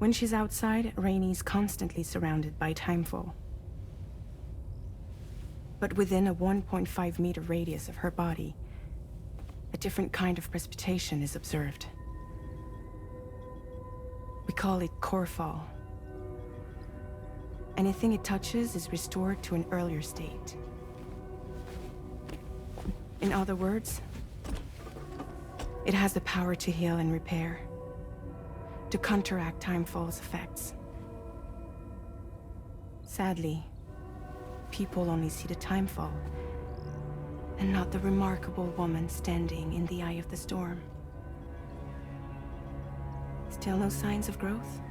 When she's outside, Rainie's constantly surrounded by timefall. But within a 1.5-meter radius of her body, a different kind of precipitation is observed. We call it core fall. Anything it touches is restored to an earlier state. In other words, it has the power to heal and repair, to counteract timefall's effects. Sadly, people only see the timefall, and not the remarkable woman standing in the eye of the storm. Still no signs of growth?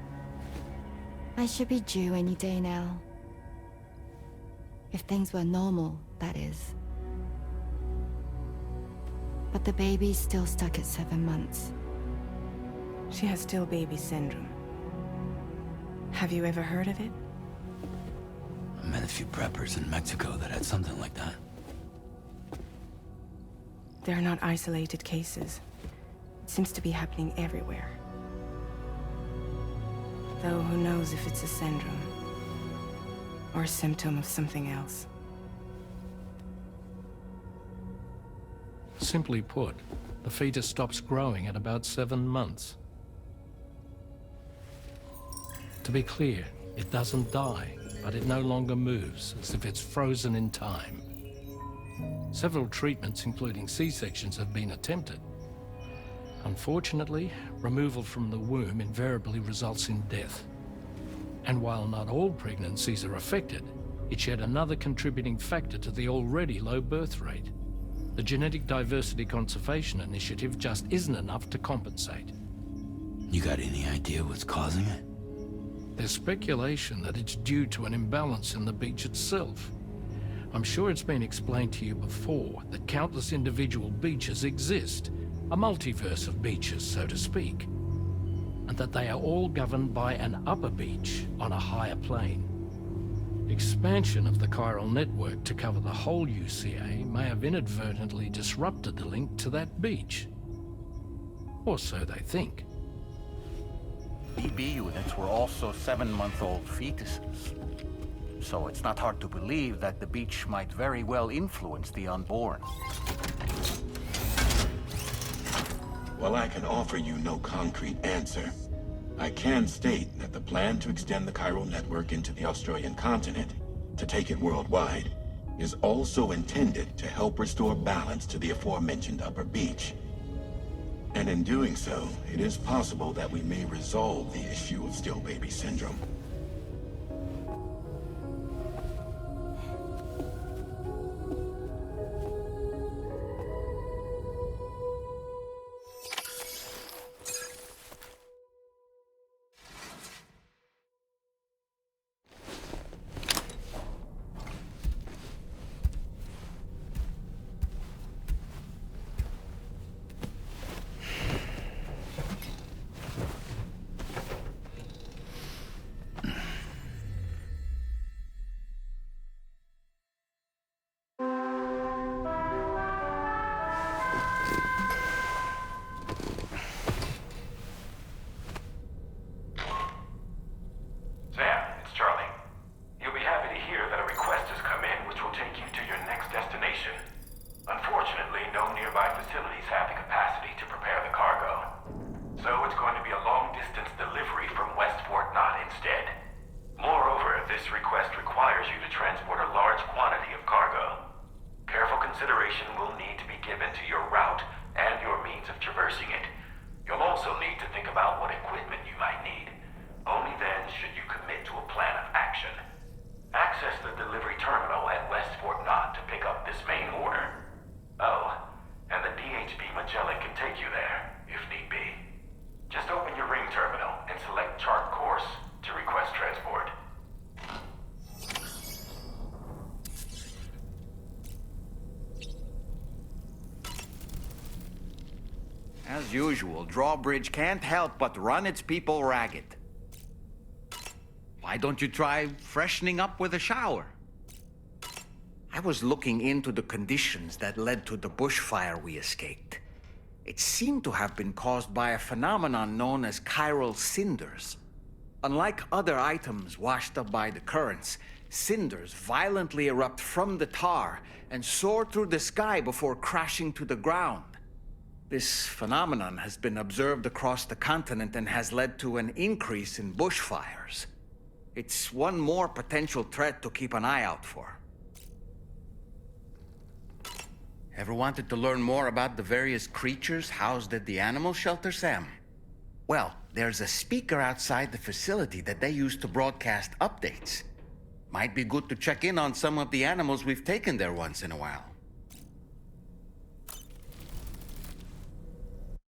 I should be due any day now. If things were normal, that is. But the baby's still stuck at 7 months. She has still baby syndrome. Have you ever heard of it? I met a few preppers in Mexico that had something like that. They're not isolated cases. It seems to be happening everywhere. Though who knows if it's a syndrome or a symptom of something else. Simply put, the fetus stops growing at about 7 months. To be clear, it doesn't die, but it no longer moves, as if it's frozen in time. Several treatments, including C-sections, have been attempted. Unfortunately, removal from the womb invariably results in death. And while not all pregnancies are affected, it's yet another contributing factor to the already low birth rate. The Genetic Diversity Conservation Initiative just isn't enough to compensate. You got any idea what's causing it? There's speculation that it's due to an imbalance in the beach itself. I'm sure it's been explained to you before that countless individual beaches exist, a multiverse of beaches, so to speak, and that they are all governed by an upper beach on a higher plane. Expansion of the chiral network to cover the whole UCA may have inadvertently disrupted the link to that beach. Or so they think. BB units were also 7-month-old fetuses. So it's not hard to believe that the beach might very well influence the unborn. While I can offer you no concrete answer, I can state that the plan to extend the chiral network into the Australian continent, to take it worldwide, is also intended to help restore balance to the aforementioned upper beach. And in doing so, it is possible that we may resolve the issue of still baby syndrome. As usual, Drawbridge can't help but run its people ragged. Why don't you try freshening up with a shower? I was looking into the conditions that led to the bushfire we escaped. It seemed to have been caused by a phenomenon known as chiral cinders. Unlike other items washed up by the currents, cinders violently erupt from the tar and soar through the sky before crashing to the ground. This phenomenon has been observed across the continent and has led to an increase in bushfires. It's one more potential threat to keep an eye out for. Ever wanted to learn more about the various creatures housed at the animal shelter, Sam? Well, there's a speaker outside the facility that they use to broadcast updates. Might be good to check in on some of the animals we've taken there once in a while.